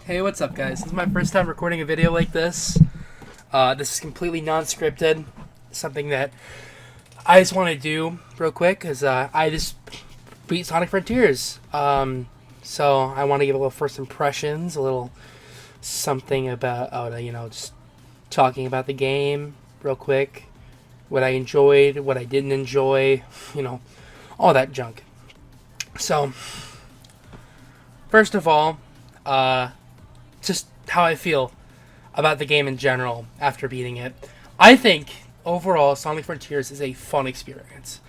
Hey, what's up, guys? This is my first time recording a video like this. This is completely non-scripted. Something that I just want to do real quick because I just beat Sonic Frontiers. So I want to give a little first impressions, a little something about, just talking about the game real quick. What I enjoyed, what I didn't enjoy, all that junk. So, first of all, just how I feel about the game in general after beating it. I think overall Sonic Frontiers is a fun experience.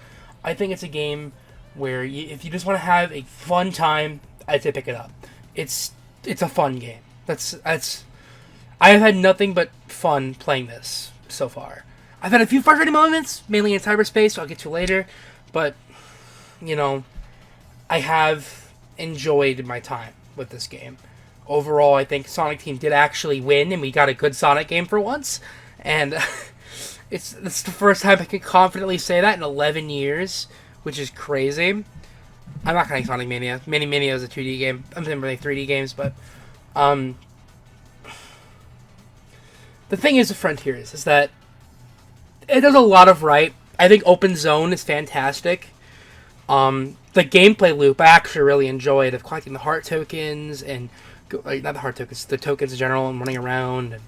I think it's a game where if you just want to have a fun time, I'd say pick it up. It's a fun game. That's I have had nothing but fun playing this so far. I've had a few frustrating moments, mainly in cyberspace, I'll get to later, but I have enjoyed my time with this game. Overall, I think Sonic Team did actually win, and we got a good Sonic game for once. And it's the first time I can confidently say that in 11 years, which is crazy. I'm not counting Sonic Mania. Mania is a 2D game. I'm thinking 3D games, but the thing is with Frontiers is that it does a lot of right. I think Open Zone is fantastic. The gameplay loop I actually really enjoyed of collecting the heart tokens and not the heart tokens, the tokens in general, and running around, and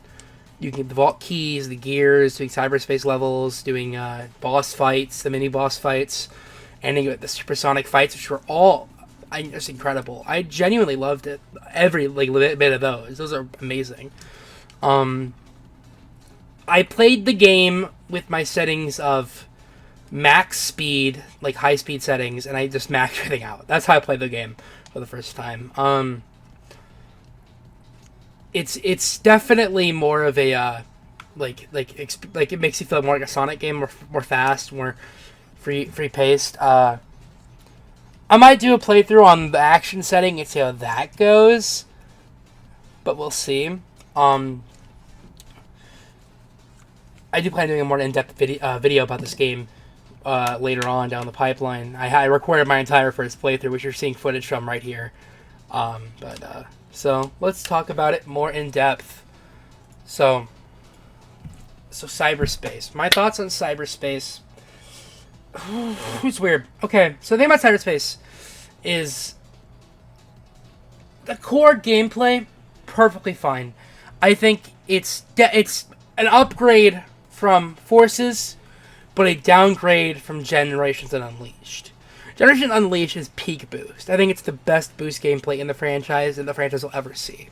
you can get the vault keys, the gears, doing cyberspace levels, doing boss fights, the mini boss fights, ending with the supersonic fights, which were all just incredible. I genuinely loved it. Every bit of those. Those are amazing. I played the game with my settings of max speed, like high speed settings, and I just maxed everything out. That's how I played the game for the first time. It's definitely more of a like it makes you feel more like a Sonic game, more fast, more free paced. I might do a playthrough on the action setting and see how that goes, but we'll see. I do plan on doing a more in-depth video about this game later on down the pipeline. I recorded my entire first playthrough, which you're seeing footage from right here. So let's talk about it more in depth. So cyberspace. My thoughts on cyberspace. It's weird. Okay, so the thing about cyberspace is the core gameplay, perfectly fine. I think it's an upgrade from Forces, but a downgrade from Generations and Unleashed. Generation Unleashed is peak boost. I think it's the best boost gameplay in the franchise and the franchise will ever see.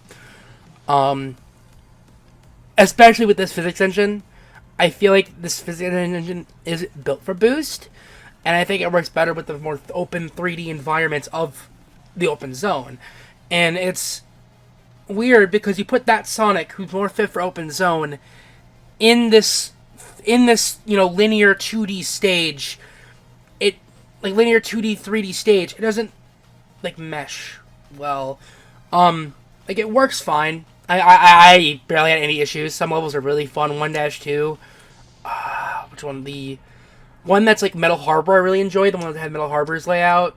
Especially with this physics engine. I feel like this physics engine is built for boost, and I think it works better with the more open 3D environments of the open zone. And it's weird because you put that Sonic, who's more fit for open zone, in this linear 2D stage. Like linear 2D 3D stage, it doesn't mesh well. It works fine. I barely had any issues. Some levels are really fun. 1-2. Which one? The one that's like Metal Harbor I really enjoyed. The one that had Metal Harbor's layout.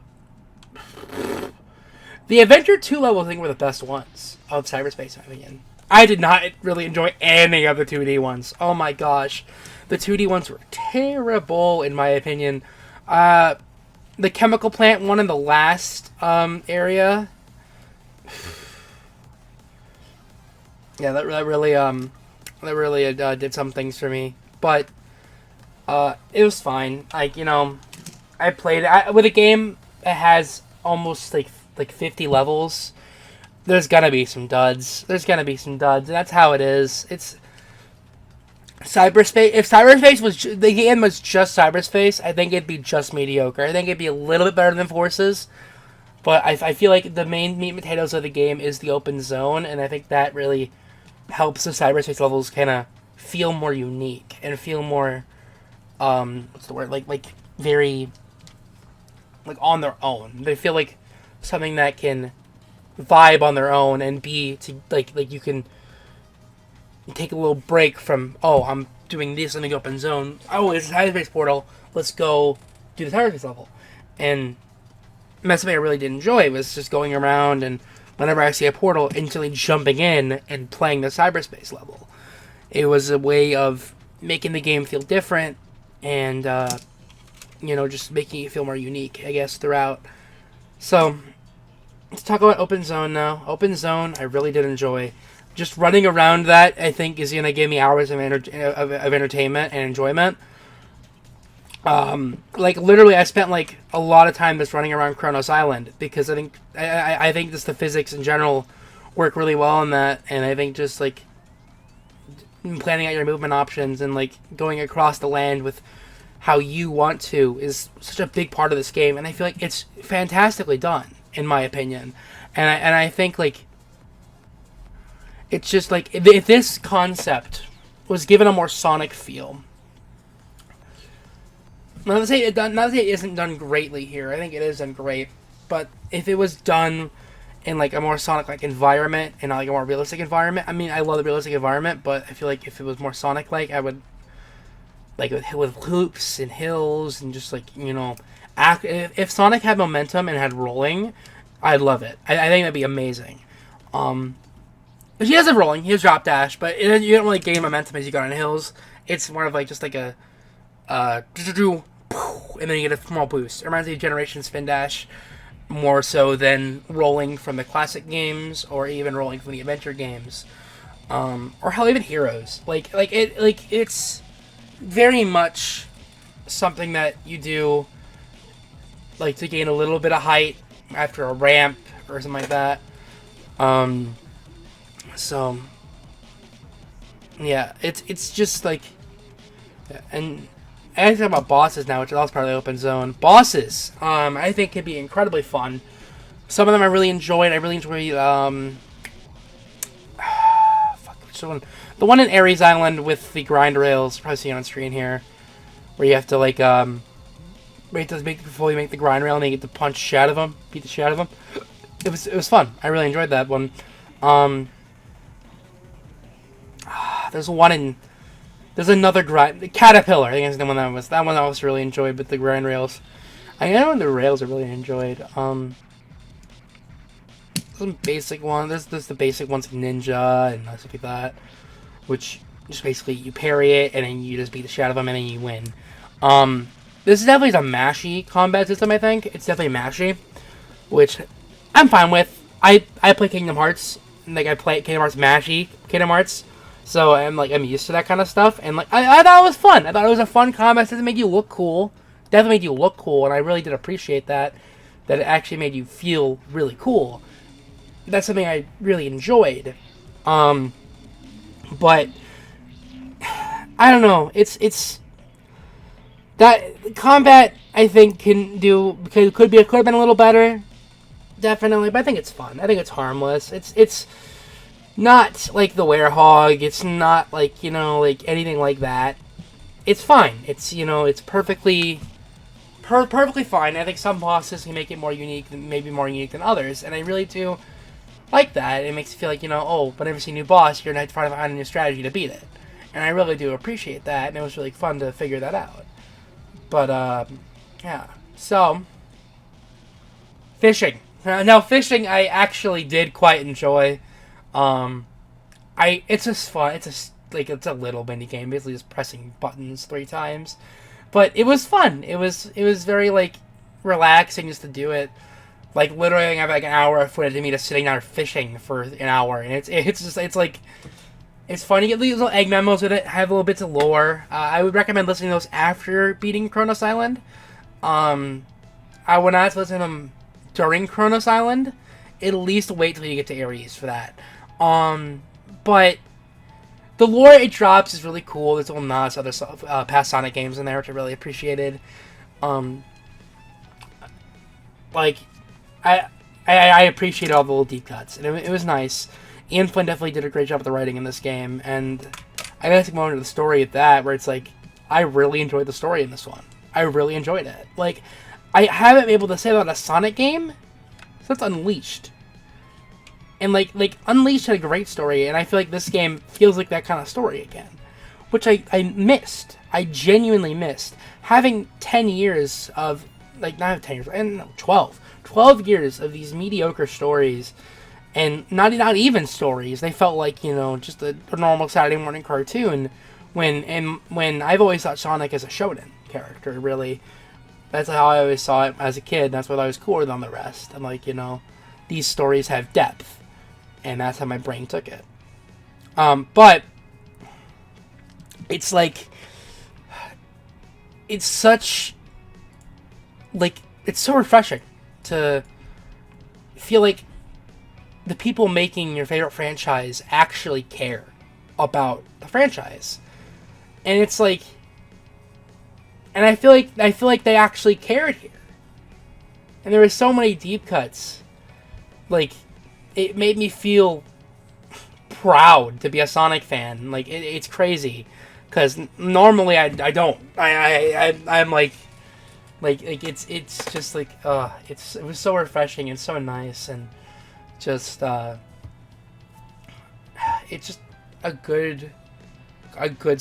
The Adventure 2 levels I think were the best ones of cyberspace, in my opinion. I did not really enjoy any of the 2D ones. Oh my gosh. The 2D ones were terrible in my opinion. The chemical plant one in the last area. Yeah, that really did some things for me, but it was fine. I played it with a game that has almost like 50 levels. There's gonna be some duds. And that's how it is. It's cyberspace. If cyberspace the game was just cyberspace, I think it'd be just mediocre. I think it'd be a little bit better than Forces, but I feel like the main meat and potatoes of the game is the open zone, and I think that really helps the cyberspace levels kind of feel more unique and feel more what's the word, like very on their own. They feel like something that can vibe on their own and be to like you can take a little break from, I'm doing this in the open zone. Oh, it's a cyberspace portal. Let's go do the cyberspace level. And that's something I really did enjoy, was just going around and whenever I see a portal, instantly jumping in and playing the cyberspace level. It was a way of making the game feel different and, just making it feel more unique, I guess, throughout. So, let's talk about Open Zone now. Open Zone, I really did enjoy. Just running around that, I think, is going to give me hours of entertainment and enjoyment. Literally, I spent, a lot of time just running around Kronos Island, because I think just the physics in general work really well on that, and I think just, planning out your movement options and, going across the land with how you want to is such a big part of this game, and I feel like it's fantastically done, in my opinion. And I think, it's just, if this concept was given a more Sonic feel. Not to say it isn't done greatly here. I think it is done great. But if it was done in, a more Sonic-like environment and not, a more realistic environment. I mean, I love the realistic environment, but I feel like if it was more Sonic-like, I would, with hoops and hills and just, if Sonic had momentum and had rolling, I'd love it. I think that'd be amazing. He has a rolling. He has drop dash, but you don't really gain momentum as you go on hills. It's more of, and then you get a small boost. It reminds me of Generation Spin Dash more so than rolling from the classic games or even rolling from the adventure games, or hell, even Heroes. It's very much something that you do to gain a little bit of height after a ramp or something like that. So yeah, it's just and I have to talk about bosses now, which is also part of the Open Zone. Bosses, I think, can be incredibly fun. Some of them I really enjoyed. I really enjoy, which one? The one in Ares Island with the grind rails. Probably see it on screen here, where you have to before you make the grind rail, and then you get to punch shit out of them, beat the shit out of them. It was fun. I really enjoyed that one. There's one in. There's another grind... Caterpillar, I think is the one that one I also really enjoyed with the grind rails. I know the rails I really enjoyed. Some basic ones. There's the basic ones, Ninja and stuff like that. Which, just basically, you parry it, and then you just beat the shit out of them, and then you win. This is definitely a mashy combat system, I think. It's definitely mashy. Which, I'm fine with. I play Kingdom Hearts. I play Kingdom Hearts mashy Kingdom Hearts. So I'm used to that kind of stuff, and I thought it was fun. I thought it was a fun combat system. Make you look cool, definitely made you look cool, and I really did appreciate that. That it actually made you feel really cool. That's something I really enjoyed. But I don't know. It's that combat I think could have been a little better, definitely. But I think it's fun. I think it's harmless. It's not like the Werehog. It's not anything like that. It's fine. It's perfectly fine. I think some bosses can make it more unique, maybe more unique than others, and I really do like that. It makes you feel like, whenever you see a new boss, you're going to try to find a new strategy to beat it. And I really do appreciate that, and it was really fun to figure that out. But, yeah. So, fishing. Now, fishing I actually did quite enjoy. It's just fun. It's a little mini game, basically just pressing buttons 3 times. But it was fun. It was very, relaxing just to do it. Literally, I have, an hour of footage of me just sitting there fishing for an hour. And it's fun. You get these little egg memos with it, have little bits of lore. I would recommend listening to those after beating Kronos Island. I would not listen to them during Kronos Island. At least wait till you get to Ares for that. But the lore it drops is really cool. There's little nods to other past Sonic games in there, which I really appreciated. I appreciate all the little deep cuts, and it was nice. Ian Flynn definitely did a great job with the writing in this game, and I gotta take a moment of the story at that, where it's I really enjoyed the story in this one. I really enjoyed it. I haven't been able to say that about a Sonic game since Unleashed. And, Unleashed had a great story, and I feel like this game feels like that kind of story again. Which I missed. I genuinely missed. Having 10 years of, not 10 years, and 12. 12 years of these mediocre stories, and not even stories. They felt like just a normal Saturday morning cartoon. When I've always thought Sonic as a shonen character, really, that's how I always saw it as a kid. That's what I was cooler than the rest. I'm like, these stories have depth, and that's how my brain took it. But it's like, it's such, like, it's so refreshing to feel like the people making your favorite franchise actually care about the franchise. And it's like, and I feel like they actually cared here. And there were so many deep cuts. Like, it made me feel proud to be a Sonic fan. Like, it's crazy, because normally I don't. I'm like it's just like it was so refreshing and so nice, and just it's just a good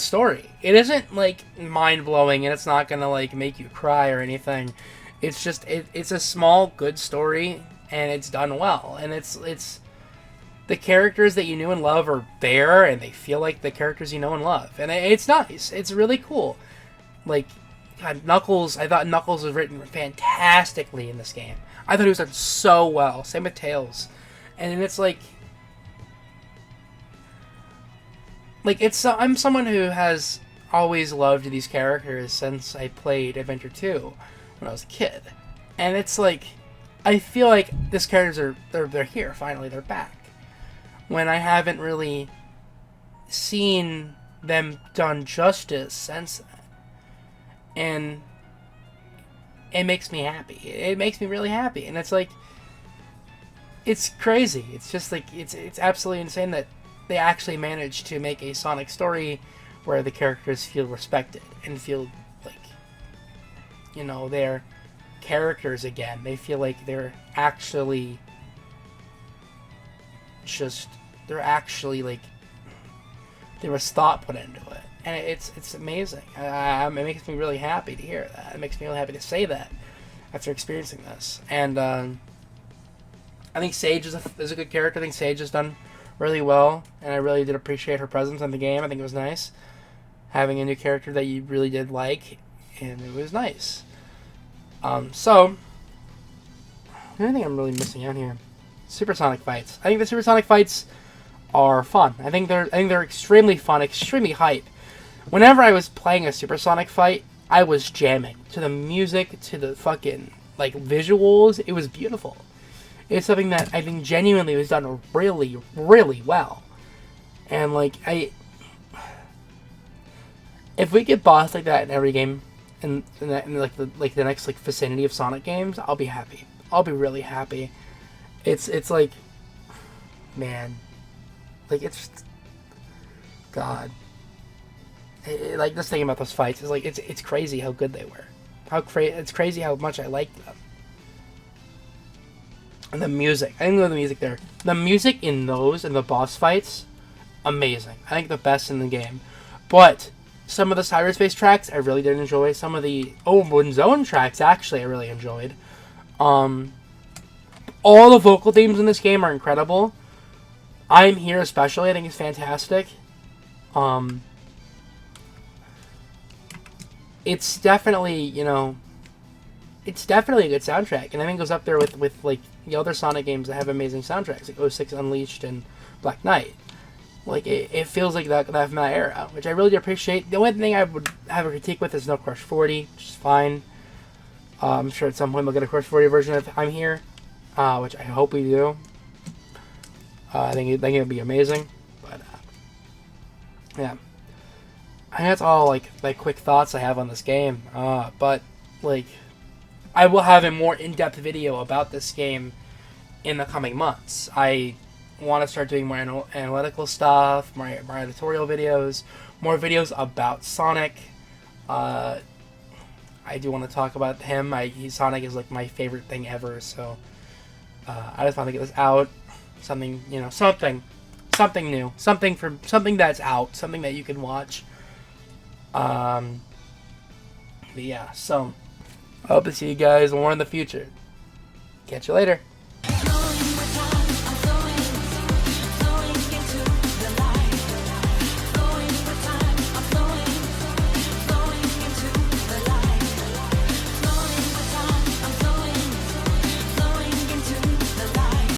story. It isn't like mind blowing, and it's not gonna like make you cry or anything. It's just it's a small good story, and it's done well, and it's the characters that you knew and love are there, and they feel like the characters you know and love, and it's nice. It's really cool. Like, God, Knuckles, I thought Knuckles was written fantastically in this game. I thought he was done so well. Same with Tails, and it's like I'm someone who has always loved these characters since I played Adventure 2 when I was a kid, and it's like I feel like these characters they're here finally. They're back when I haven't really seen them done justice since then, and it makes me happy. It makes me really happy, and it's like it's crazy. It's just like it's absolutely insane that they actually managed to make a Sonic story where the characters feel respected and feel like, they're characters again. They feel like they're actually like there was thought put into it, and it's amazing. It makes me really happy to hear that. It makes me really happy to say that after experiencing this. And I think Sage is a good character. I think Sage has done really well, and I really did appreciate her presence in the game. I think it was nice having a new character that you really did like, and it was nice. So I think I'm really missing out here. Supersonic fights. I think the supersonic fights are fun. I think they're extremely fun, extremely hype. Whenever I was playing a supersonic fight, I was jamming to the music, to the fucking like visuals. It was beautiful. It's something that I think genuinely was done really, really well. And like if we get boss like that in every game, in the next like vicinity of Sonic games, I'll be happy. I'll be really happy. It's like, man, like it's God. Like this thing about those fights is like it's crazy how good they were. It's crazy how much I liked them. And the music. I think the music there. The music in those and the boss fights, amazing. I think the best in the game. But some of the cyberspace tracks I really did enjoy. Some of the Open Zone tracks actually I really enjoyed. All the vocal themes in this game are incredible. I'm Here especially, I think is fantastic. It's definitely, it's definitely a good soundtrack, and I think it goes up there with like the other Sonic games that have amazing soundtracks, like 06 Unleashed and Black Knight. Like it feels like that from that era, which I really do appreciate. The only thing I would have a critique with is no Crush 40, which is fine. I'm sure at some point we'll get a Crush 40 version of I'm Here, which I hope we do. I think it'd be amazing, but yeah. I think that's all like quick thoughts I have on this game. But like, I will have a more in-depth video about this game in the coming months. I want to start doing more analytical stuff, more editorial videos, more videos about Sonic. I do want to talk about him. Sonic is like my favorite thing ever, so I just want to get this out. Something new, something that's out, something that you can watch. But yeah, so I hope to see you guys more in the future. Catch you later.